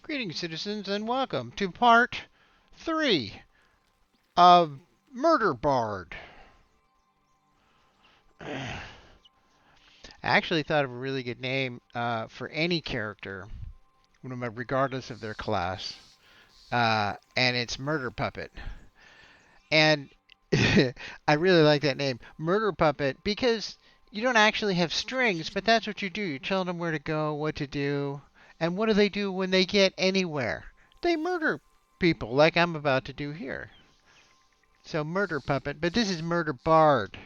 Greetings, citizens, and welcome to part 3 of Murder Bard. I actually thought of a really good name for any character, regardless of their class, and it's Murder Puppet. And I really like that name, Murder Puppet, because you don't actually have strings, but that's what you do. You tell them where to go, what to do, and what do they do when they get anywhere? They murder people, like I'm about to do here. So Murder Puppet, but this is Murder Bard.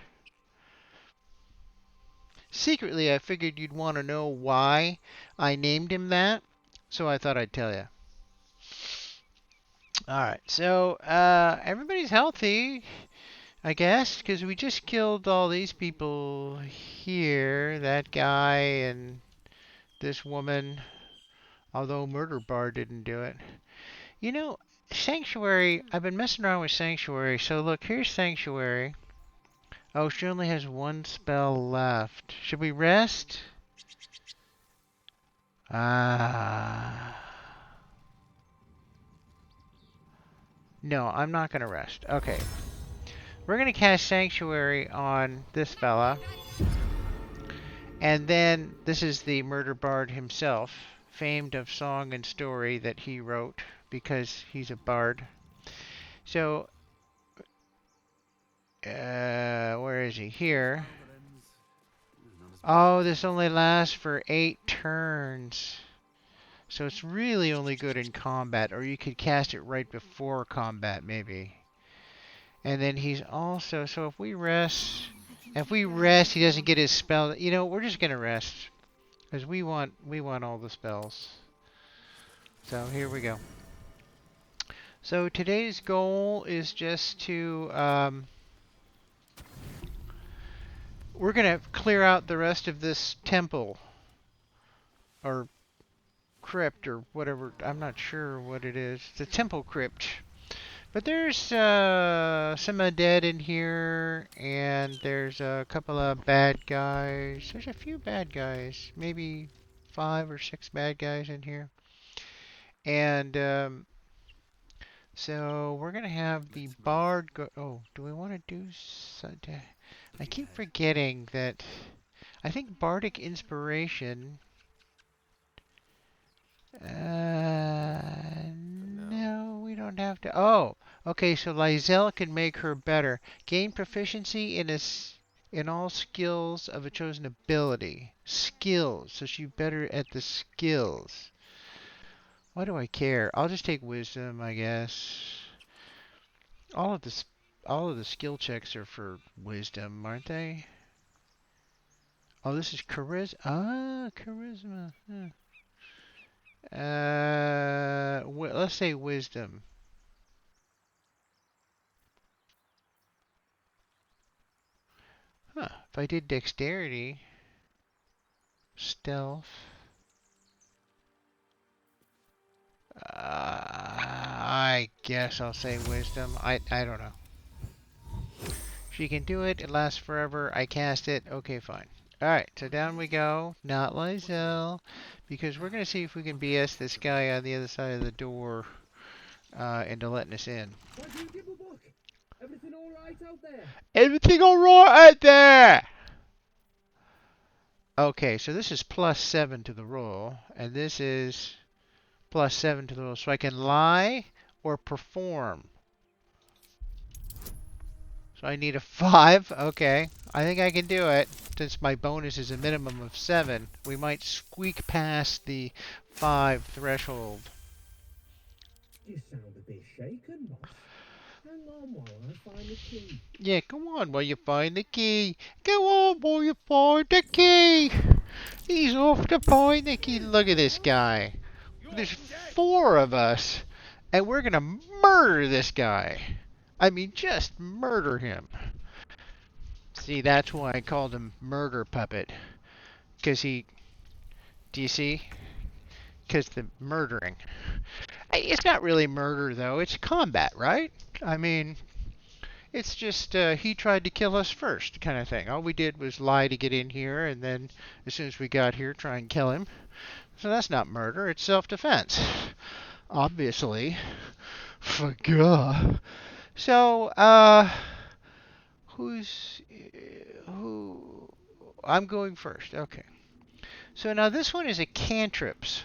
Secretly, I figured you'd want to know why I named him that, so I thought I'd tell you. Alright, so everybody's healthy, I guess, because we just killed all these people here. That guy and this woman, although Murder Bard didn't do it. You know, Sanctuary, I've been messing around with Sanctuary, so look, here's Sanctuary. Oh, she only has one spell left. Should we rest? Ah. No, I'm not going to rest. Okay. We're going to cast Sanctuary on this fella. And then, this is the Murder Bard himself, famed of song and story that he wrote, because he's a bard. So, where is he? Here. Oh, this only lasts for 8 turns. So it's really only good in combat, or you could cast it right before combat, maybe. And then he's also, so if we rest, he doesn't get his spell. You know, we're just gonna rest, because we want all the spells. So here we go. So today's goal is just to, we're gonna clear out the rest of this temple, or crypt, or whatever. I'm not sure what it is. It's a temple crypt. But there's some undead in here, and there's a couple of bad guys. There's a few bad guys, maybe 5 or 6 bad guys in here. And so we're gonna have the bard go. Oh, do we want to do something? I keep forgetting that. I think bardic inspiration. No, we don't have to. Oh, okay. So Lizelle can make her better. Gain proficiency in all skills of a chosen ability. Skills. So she's better at the skills. Why do I care? I'll just take wisdom, I guess. All of the skill checks are for wisdom, aren't they? Oh, this is charisma. Ah, charisma. Huh. Let's say wisdom. Huh. If I did dexterity, stealth. I guess I'll say wisdom. I don't know. She can do it. It lasts forever. I cast it. Okay, fine. Alright, so down we go. Not Lizelle. Because we're going to see if we can BS this guy on the other side of the door into letting us in. Everything alright out there? Everything alright out there! Okay, so this is +7 to the roll. And this is +7 to the roll. So I can lie or perform. So I need a 5. Okay. I think I can do it. Since my bonus is a minimum of 7, we might squeak past the 5 threshold. You sound a bit shaken, boss. Hang on while I find the key. Yeah, come on while you find the key. Go on while you find the key. He's off to find the key. Look at this guy. There's 4 of us. And we're going to murder this guy. I mean, just murder him. See, that's why I called him Murder Puppet. Because he... Do you see? Because the murdering. It's not really murder, though. It's combat, right? I mean, it's just he tried to kill us first kind of thing. All we did was lie to get in here, and then as soon as we got here, try and kill him. So that's not murder, it's self-defense. Obviously. Forgot. So, who? I'm going first. Okay. So now this one is a cantrips.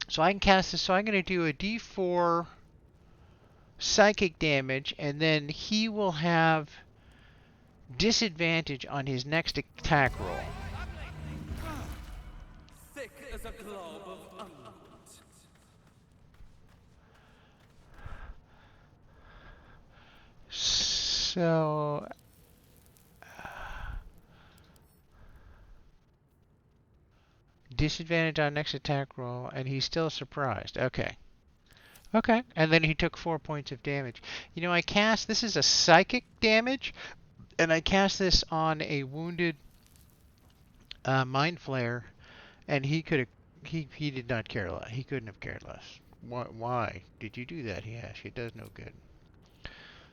So I can cast this. So I'm going to do a D4 psychic damage, and then he will have disadvantage on his next attack roll. Thick as a globe of unlocked. So disadvantage on next attack roll, and he's still surprised. Okay. Okay. And then he took 4 points of damage. You know, I cast this is a psychic damage, and I cast this on a wounded mind flare, and he could have he did not care less. He couldn't have cared less. Why did you do that? He asked. It does no good.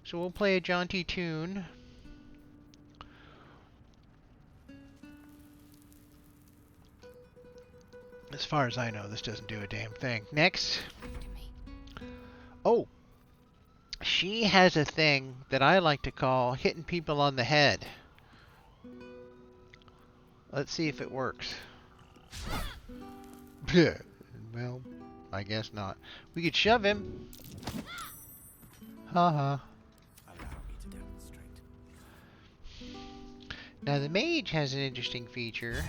So we'll play a jaunty tune. As far as I know, this doesn't do a damn thing. Next. Oh, she has a thing that I like to call hitting people on the head. Let's see if it works. Well, I guess not. We could shove him. Haha. Allow me to demonstrate. Now the mage has an interesting feature.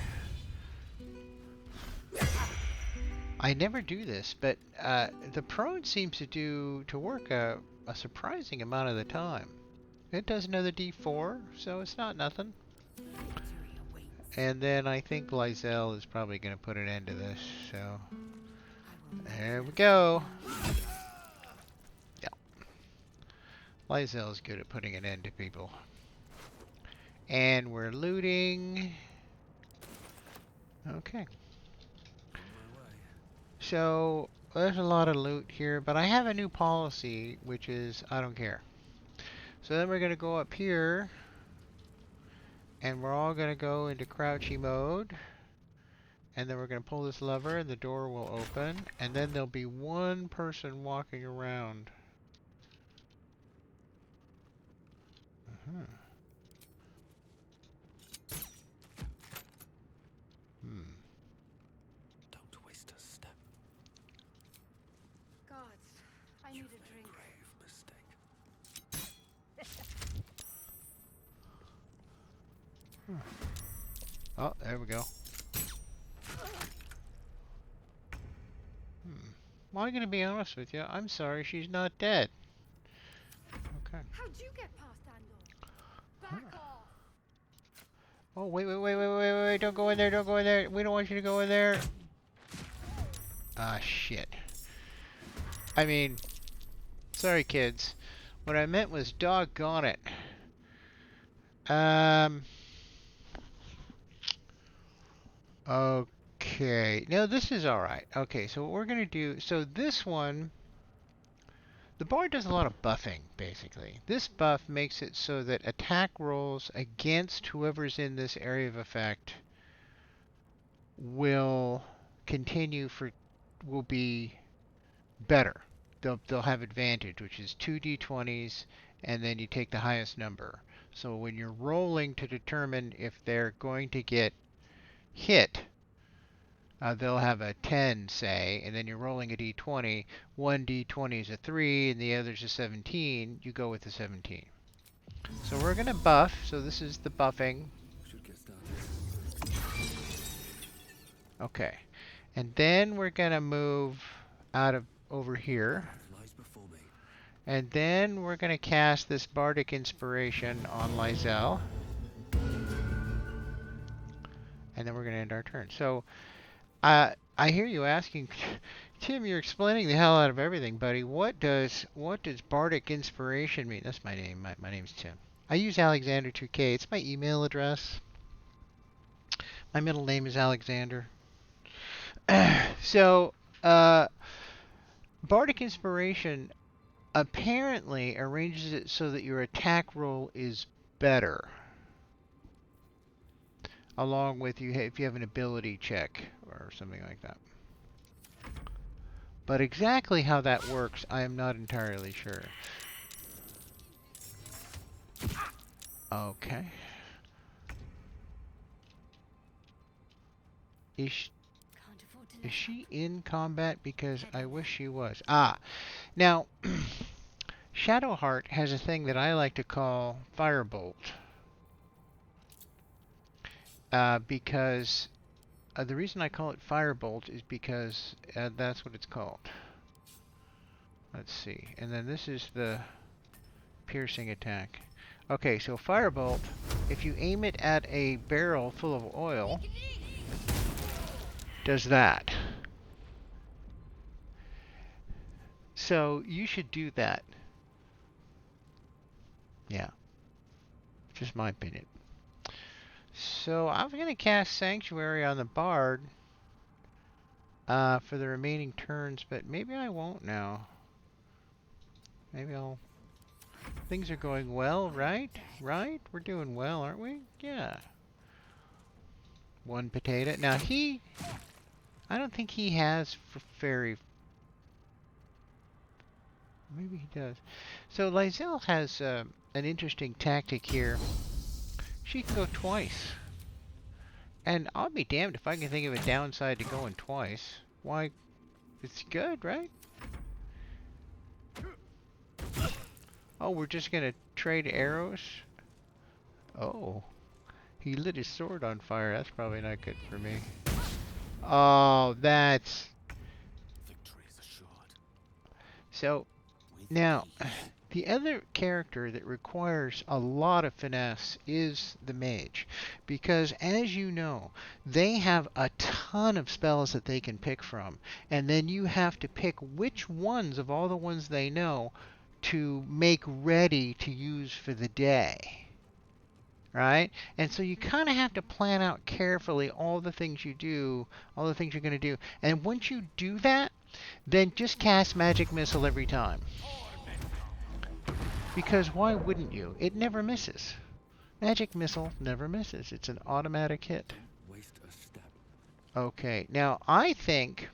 I never do this, but the prone seems to work a surprising amount of the time. It does another D4, so it's not nothing. And then I think Lysel is probably going to put an end to this, so there we go. Yeah. Lysel is good at putting an end to people. And we're looting. Okay. So there's a lot of loot here, but I have a new policy, which is I don't care. So then we're going to go up here, and we're all going to go into crouchy mode, and then we're going to pull this lever, and the door will open, and then there'll be one person walking around. Don't waste a step. Gods, I need a drink. Grave mistake. Oh, there we go. Well, I'm going to be honest with you. I'm sorry she's not dead. Okay. How'd you get past Andor? Back off! Oh, wait. Don't go in there. Don't go in there. We don't want you to go in there. Ah, shit. I mean, sorry, kids. What I meant was doggone it. Okay. No, this is alright. Okay, so what we're going to do... So this one... The bard does a lot of buffing, basically. This buff makes it so that attack rolls against whoever's in this area of effect will continue for... will be better. They'll have advantage, which is 2d20s, and then you take the highest number. So when you're rolling to determine if they're going to get hit, they'll have a 10, say, and then you're rolling a d20. One d20 is a 3, and the other's a 17. You go with the 17. So we're going to buff. So this is the buffing. Should get started. Okay. And then we're going to move out of over here. Lies before me. And then we're going to cast this Bardic Inspiration on Lysel. And then we're going to end our turn. So, I hear you asking, Tim, you're explaining the hell out of everything, buddy. What does Bardic Inspiration mean? That's my name. My name's Tim. I use Alexander2K. It's my email address. My middle name is Alexander. So, Bardic Inspiration apparently arranges it so that your attack roll is better, along with if you have an ability check or something like that. But exactly how that works, I am not entirely sure. Okay. Can't afford to let Is she up. in combat? Because I wish she was. Ah, now, Shadowheart has a thing that I like to call Firebolt. Because the reason I call it Firebolt is because that's what it's called. Let's see. And then this is the piercing attack. Okay, so Firebolt, if you aim it at a barrel full of oil, does that. So you should do that. Yeah, just my opinion. So I'm going to cast Sanctuary on the Bard for the remaining turns, but maybe I won't now. Maybe I'll... Things are going well, right? Right? We're doing well, aren't we? Yeah. One potato. Now I don't think he has fairy. Maybe he does. So Lysel has an interesting tactic here. She can go twice. And I'll be damned if I can think of a downside to going twice. Why, it's good, right? Oh, we're just gonna trade arrows? Oh. He lit his sword on fire. That's probably not good for me. Oh, that's... Victory is assured. So, With now, ease. the other character that requires a lot of finesse is the mage. Because, as you know, they have a ton of spells that they can pick from. And then you have to pick which ones of all the ones they know to make ready to use for the day. Right? And so you kind of have to plan out carefully all the things you do, all the things you're going to do. And once you do that, then just cast Magic Missile every time. Because why wouldn't you? It never misses. Magic Missile never misses. It's an automatic hit. Don't waste a step. Okay, now I think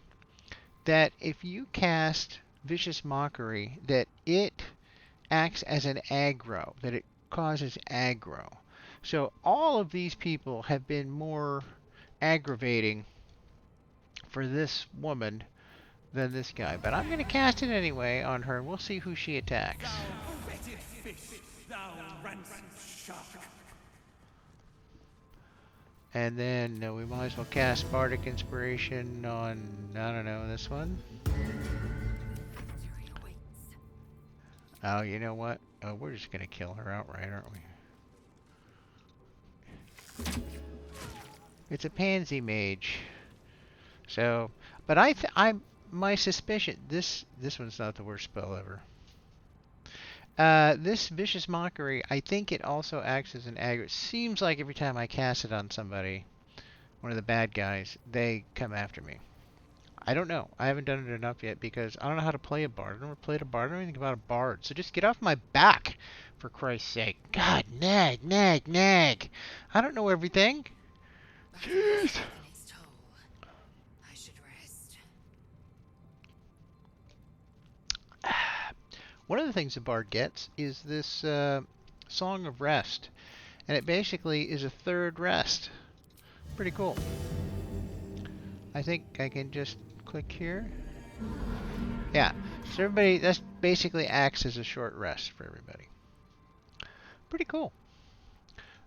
that if you cast Vicious Mockery, that it acts as an aggro, that it causes aggro. So all of these people have been more aggravating for this woman than this guy. But I'm going to cast it anyway on her, and we'll see who she attacks. Fetid fish, thou ransom shark. And then we might as well cast Bardic Inspiration on, I don't know, this one. Victory awaits. Oh, you know what? Oh, we're just going to kill her outright, aren't we? It's a pansy mage. So, but I'm my suspicion. This one's not the worst spell ever. This Vicious Mockery, I think it also acts as an aggro. It seems like every time I cast it on somebody, one of the bad guys, they come after me. I don't know. I haven't done it enough yet because I don't know how to play a bard. I've never played a bard. I don't know anything about a bard. So just get off my back, for Christ's sake. God, nag, nag, nag. I don't know everything. Jeez. Its toll. I should rest. One of the things a bard gets is this Song of Rest. And it basically is a third rest. Pretty cool. I think I can just click here. Yeah. So everybody, that basically acts as a short rest for everybody. Pretty cool.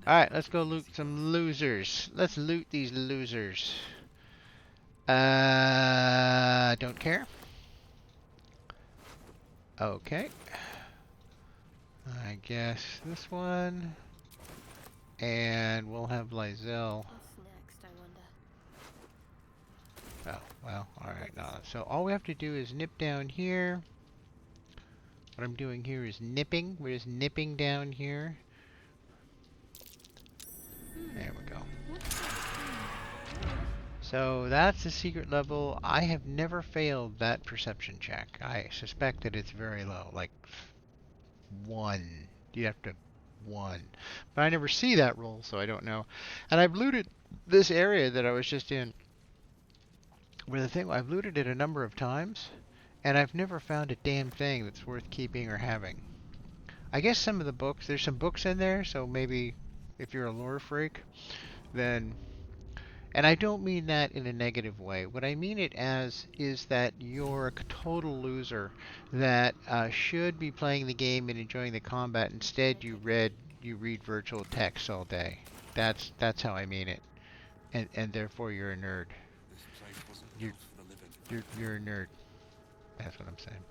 Alright, let's go loot some losers. Let's loot these losers. Don't care. Okay. I guess this one. And we'll have Lysel. What's next, I wonder? Oh, well, alright. No. So all we have to do is nip down here. What I'm doing here is nipping. We're just nipping down here. There we go. So that's the secret level. I have never failed that perception check. I suspect that it's very low, like 1. You have to 1. But I never see that roll, so I don't know. And I've looted this area that I was just in Where the thing, I've looted it a number of times, and I've never found a damn thing that's worth keeping or having. I guess some of the books, there's some books in there, so maybe if you're a lore freak, then, and I don't mean that in a negative way. What I mean it as is that you're a total loser that should be playing the game and enjoying the combat. Instead, you read virtual text all day. That's how I mean it, and therefore you're a nerd. This place wasn't You're built for the living. you're a nerd. That's what I'm saying.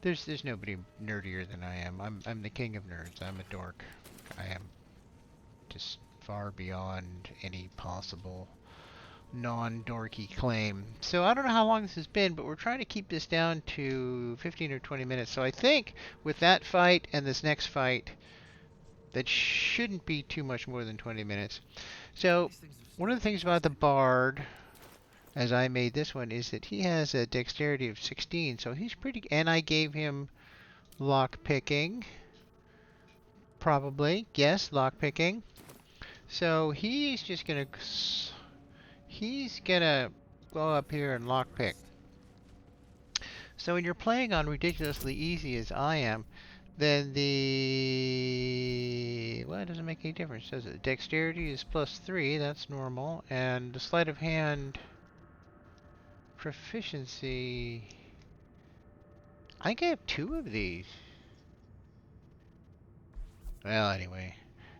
There's nobody nerdier than I am. I'm the king of nerds. I'm a dork. I am just far beyond any possible non-dorky claim. So I don't know how long this has been, but we're trying to keep this down to 15 or 20 minutes. So I think with that fight and this next fight, that shouldn't be too much more than 20 minutes. So one of the things about the Bard, as I made this one, is that he has a dexterity of 16, so he's pretty, and I gave him lock picking. Probably, yes, lock picking. So he's gonna go up here and lockpick. So when you're playing on ridiculously easy as I am, then well, it doesn't make any difference, does it? Dexterity is +3, that's normal, and the sleight of hand proficiency, I can have 2 of these. Well, anyway.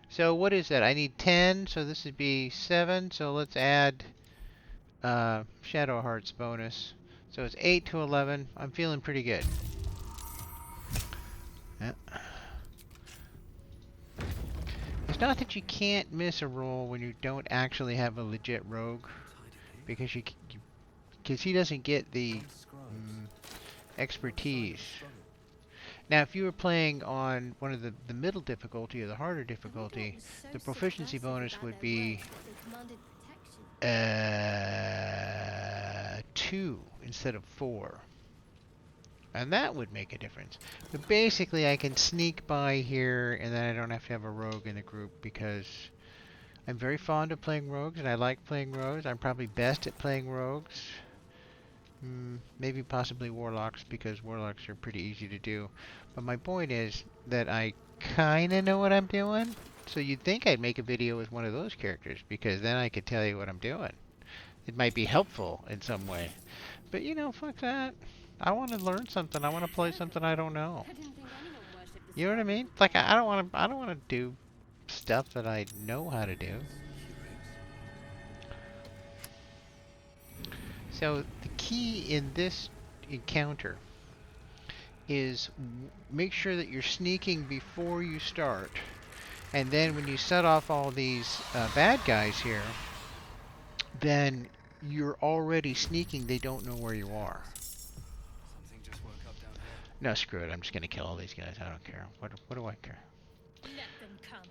So what is that? I need 10, so this would be 7, so let's add Shadow Hearts bonus. So it's 8 to 11. I'm feeling pretty good. Yeah. It's not that you can't miss a roll when you don't actually have a legit rogue, because because he doesn't get the expertise. Now, if you were playing on one of the middle difficulty or the harder difficulty, the proficiency bonus would be 2 instead of 4. And that would make a difference. But basically, I can sneak by here, and then I don't have to have a rogue in the group, because I'm very fond of playing rogues, and I like playing rogues. I'm probably best at playing rogues. Maybe possibly warlocks, because warlocks are pretty easy to do. But my point is that I kind of know what I'm doing. So you'd think I'd make a video with one of those characters, because then I could tell you what I'm doing. It might be helpful in some way. But you know, fuck that. I want to learn something. I want to play something I don't know. You know what I mean? Like I don't want to do stuff that I know how to do. So the key in this encounter is make sure that you're sneaking before you start, and then when you set off all these bad guys here, then you're already sneaking. They don't know where you are. Something just woke up down here. No, screw it. I'm just gonna kill all these guys. I don't care. What do I care? Let them come.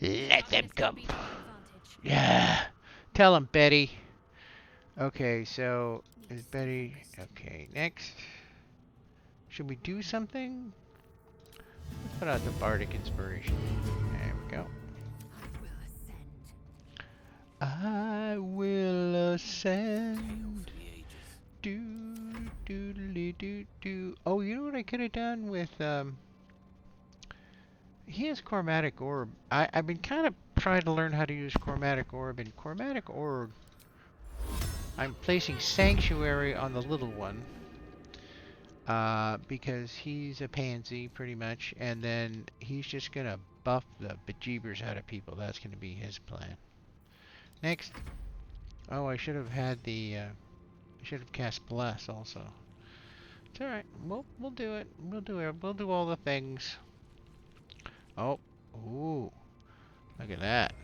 Let them Darkness will come. be to our advantage. Yeah. Tell them, Betty. Okay, so is Betty... Okay, next. Should we do something? Let's put out the Bardic Inspiration. There we go. I will ascend. I will ascend. For the ages. Do. Oh, you know what I could have done with he has Chromatic Orb. I've been kind of trying to learn how to use Chromatic Orb, and Chromatic Orb, I'm placing Sanctuary on the little one because he's a pansy pretty much, and then he's just gonna buff the bejeebers out of people. That's gonna be his plan. Next. Oh, I should have had the I should have cast Bless also. It's alright. We'll do it. We'll do it. We'll do all the things. Oh. Ooh. Look at that.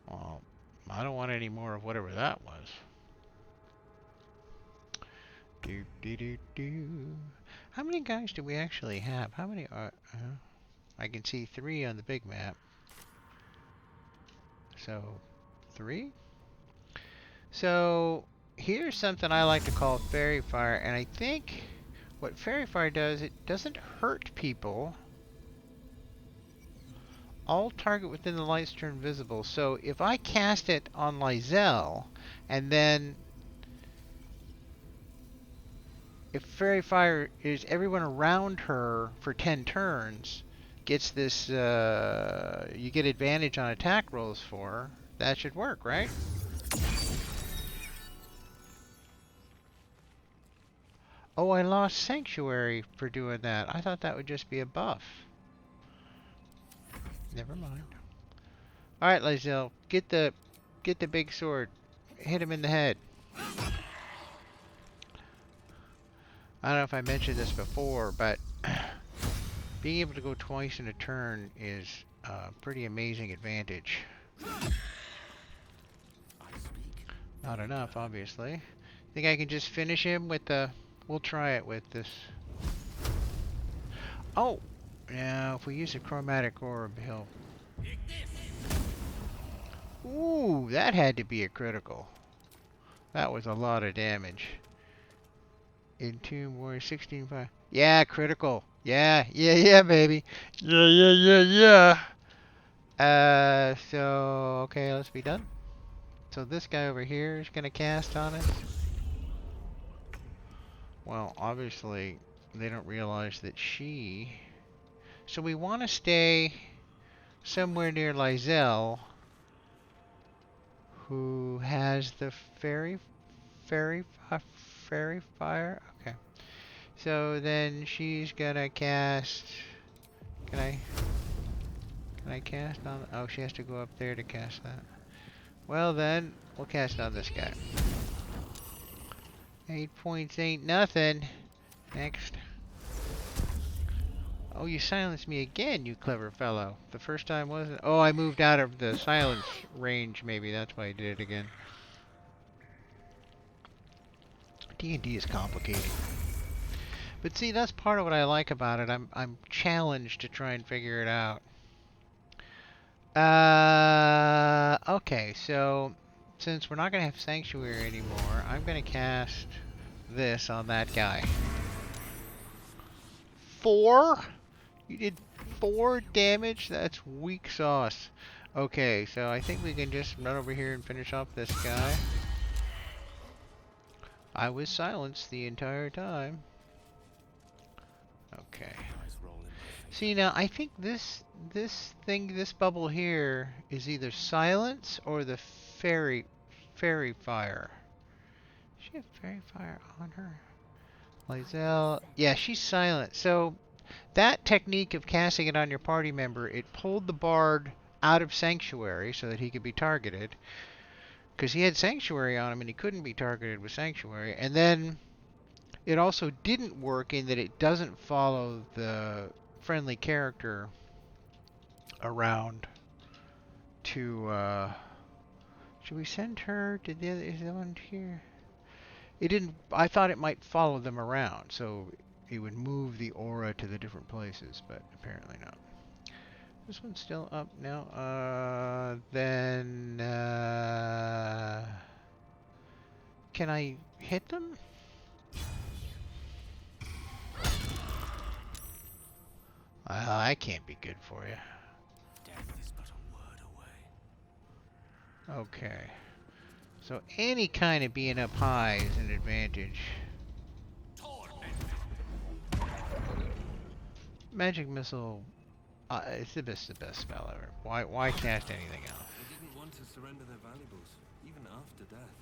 Well, I don't want any more of whatever that was. How many guys do we actually have? How many are... I can see 3 on the big map. So, 3? So, here's something I like to call Fairy Fire, and I think what Fairy Fire does, it doesn't hurt people. All target within the lights turn visible. So if I cast it on Lizelle, and then if Fairy Fire is everyone around her for 10 turns, gets this, you get advantage on attack rolls for her, that should work, right? Oh, I lost Sanctuary for doing that. I thought that would just be a buff. Never mind. Alright, Lizelle, get the big sword. Hit him in the head. I don't know if I mentioned this before, but being able to go twice in a turn is a pretty amazing advantage. Not enough, obviously. Think I can just finish him with the... We'll try it with this. Oh! Now, if we use a chromatic orb, he'll... Ooh, that had to be a critical. That was a lot of damage. Entomb Warrior 16-5. Yeah, critical. Yeah, baby. Yeah. So, okay, let's be done. So this guy over here is going to cast on us. Well, obviously, they don't realize that she... So we want to stay somewhere near Lizelle, who has the fairy fire? Okay. So then she's gonna cast... Can I cast on... Oh, she has to go up there to cast that. Well then, we'll cast on this guy. 8 points ain't nothing. Next. Oh, you silenced me again, you clever fellow. The first time wasn't... Oh, I moved out of the silence range, maybe. That's why I did it again. D&D is complicated. But see, that's part of what I like about it. I'm challenged to try and figure it out. Okay, so since we're not going to have Sanctuary anymore, I'm going to cast this on that guy. 4? You did 4 damage? That's weak sauce. Okay, so I think we can just run over here and finish off this guy. I was silenced the entire time. Okay. See, now I think this bubble here is either silence or the fairy fire. Does she have fairy fire on her? Lizelle, yeah, she's silent. So that technique of casting it on your party member, it pulled the bard out of Sanctuary so that he could be targeted, because he had Sanctuary on him and he couldn't be targeted with Sanctuary. And then it also didn't work in that it doesn't follow the friendly character around to, should we send her to the other, is the one here? It didn't, I thought it might follow them around, so it would move the aura to the different places, but apparently not. This one's still up now. Then, can I hit them? That can't be good for you. Death is but a word away. Okay. So any kind of being up high is an advantage. Magic Missile, it's the best spell ever. Why cast anything else? They didn't want to surrender their valuables, even after death.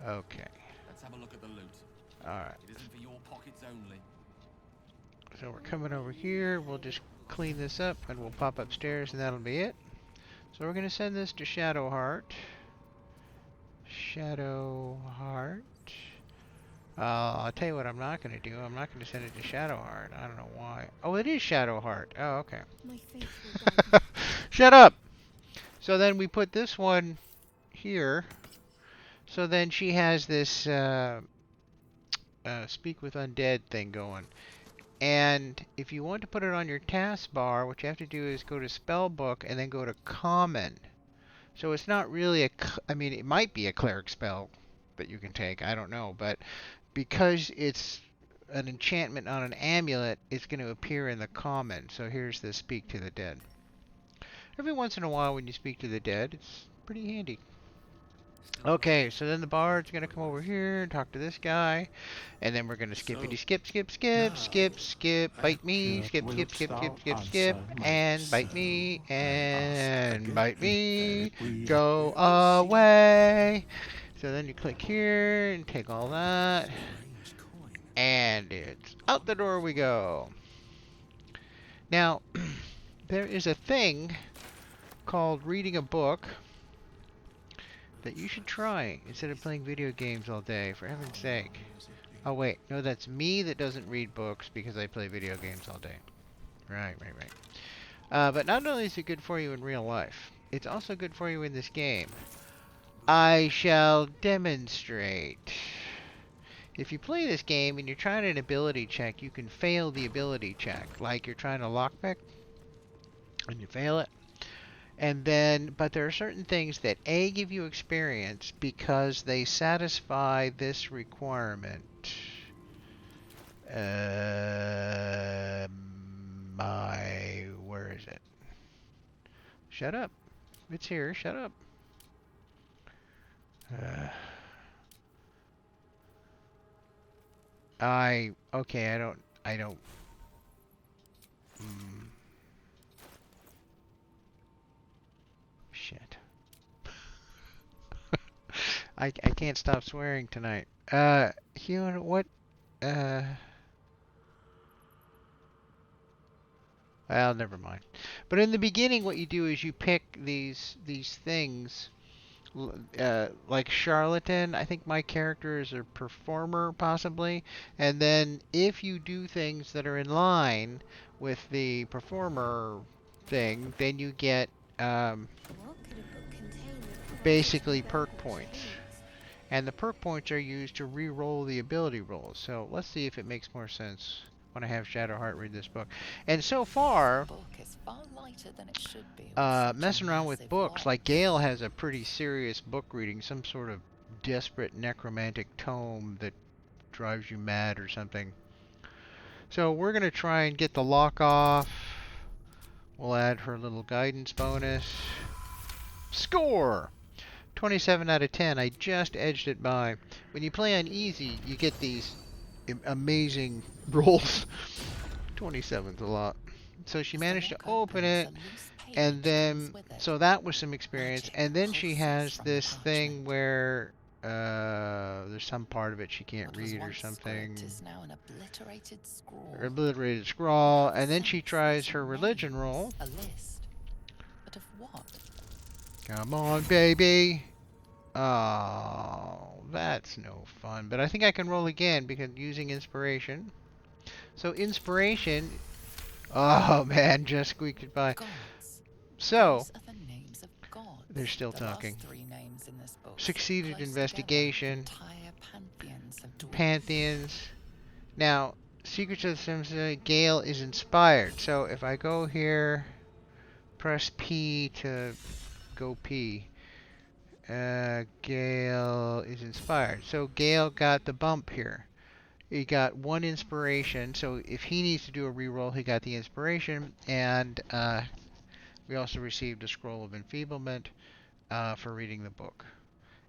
Okay. Let's have a look at the loot. Alright. It isn't for your pockets only. So we're coming over here. We'll just clean this up and we'll pop upstairs and that'll be it. So we're going to send this to Shadowheart. Shadowheart. I'll tell you what I'm not going to do. I'm not going to send it to Shadowheart. I don't know why. Oh, it is Shadowheart. Oh, okay. My faithful guide. Shut up! So then we put this one here. So then she has this Speak with Undead thing going. And if you want to put it on your taskbar, what you have to do is go to Spellbook and then go to Common. So it's not really I mean, it might be a cleric spell that you can take. I don't know. But because it's an enchantment on an amulet, it's going to appear in the Common. So here's the Speak to the Dead. Every once in a while when you speak to the dead, it's pretty handy. Still Okay, waiting. so then the bard's gonna come over here and talk to this guy, and then we're gonna skippity So, skip, skip, skip, now, skip, skip, bite me, Hereafter skip, skip, wilt skip, skip, thou skip, skip, answer my and bite so me, I ask and bite again, and me, if we go we'll see. away. So then you click here and take all that, Strange coin. and it's out the door we go. Now, there is a thing called reading a book that you should try instead of playing video games all day, for heaven's sake. Oh wait, no, that's me that doesn't read books because I play video games all day. Right, right, right. But not only is it good for you in real life, it's also good for you in this game. I shall demonstrate. If you play this game and you're trying an ability check, you can fail the ability check. Like you're trying to lockpick and you fail it. And then, but there are certain things that A, give you experience because they satisfy this requirement. Where is it? Shut up. It's here. Shut up. Okay, I don't, shit. I can't stop swearing tonight. You know what, uh, well, never mind. But in the beginning, what you do is you pick these things, like charlatan. I think my character is a performer, possibly. And then if you do things that are in line with the performer thing, then you get What could a book contain that provides such basically perk perfect points. change? And the perk points are used to re-roll the ability rolls. So let's see if it makes more sense when I have Shadowheart read this book. And so far, Book is far lighter than it should be with such a messing around with massive books, loss. like Gale has a pretty serious book reading, some sort of desperate necromantic tome that drives you mad or something. So we're going to try and get the lock off. We'll add her little guidance bonus. Score! 27 out of 10. I just edged it by. When you play on easy, you get these amazing rolls. 27's a lot. So she As the managed to book open opens, it, a loose and page comes then, with it. so that was some experience. Magic And then she pulses has from the this thing parchment. where there's some part of it she can't What was read or once something. script is now an obliterated scrawl. Or obliterated scrawl. Without And then she sense, tries there's her some religion names, roll. a list. But of what? Come on, baby. Oh, that's no fun. But I think I can roll again because using inspiration. So inspiration. Oh man, just squeaked it by. Gods. So These are the names of gods. they're still the talking. Last three names in this book Succeeded close investigation. together entire pantheons of dwarves. Pantheons. Now, Secrets of the Sims, Gale is inspired. So if I go here, press P to go P. Gale is inspired. So Gale got the bump here. He got one inspiration, so if he needs to do a reroll, he got the inspiration, and we also received a scroll of enfeeblement for reading the book.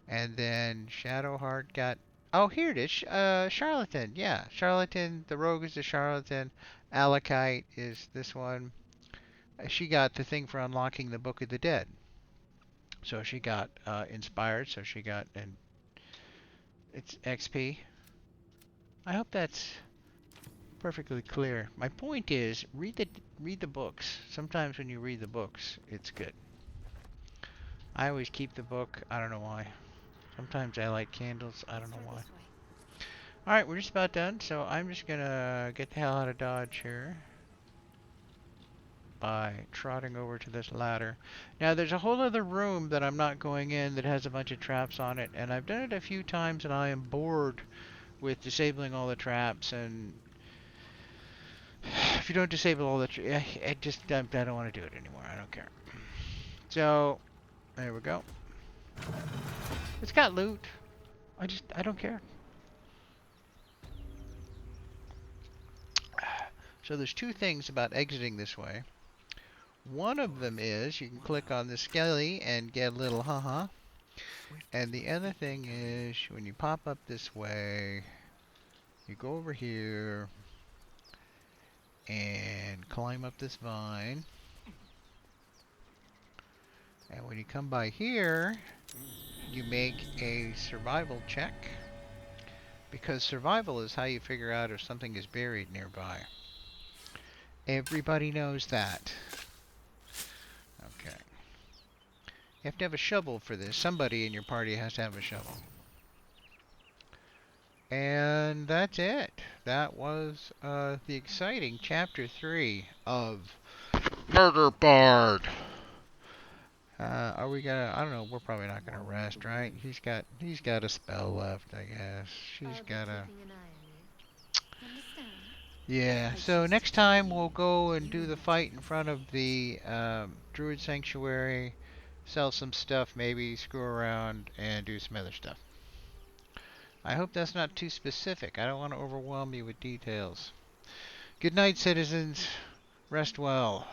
And then Shadowheart got, oh, here it is, charlatan. Yeah, charlatan. The rogue is the charlatan. Alakite is this one. She got the thing for unlocking the Book of the Dead. So she got inspired. So she got, and it's XP. I hope that's perfectly clear. My point is, read the books. Sometimes when you read the books, it's good. I always keep the book. I don't know why. Sometimes I light candles. I don't know Through why. this way. All right, we're just about done. So I'm just gonna get the hell out of Dodge here by trotting over to this ladder. Now there's a whole other room that I'm not going in that has a bunch of traps on it, and I've done it a few times, and I am bored with disabling all the traps. And if you don't disable all the I don't want to do it anymore. I don't care. So there we go. It's got loot. I don't care. So there's two things about exiting this way. One of them is you can click on the skelly and get a little haha. And the other thing is when you pop up this way, you go over here and climb up this vine. And when you come by here, you make a survival check. Because survival is how you figure out if something is buried nearby. Everybody knows that. Okay. You have to have a shovel for this. Somebody in your party has to have a shovel. And that's it. That was the exciting chapter 3 of Murder Bard. Are we gonna? I don't know. We're probably not gonna rest, right? He's got a spell left, I guess. She's I'll be got a. keeping an eye on you. Understand? Yeah. So next time we'll go and do the fight in front of the Druid Sanctuary, sell some stuff, maybe screw around and do some other stuff. I hope that's not too specific. I don't want to overwhelm you with details. Good night, citizens. Rest well.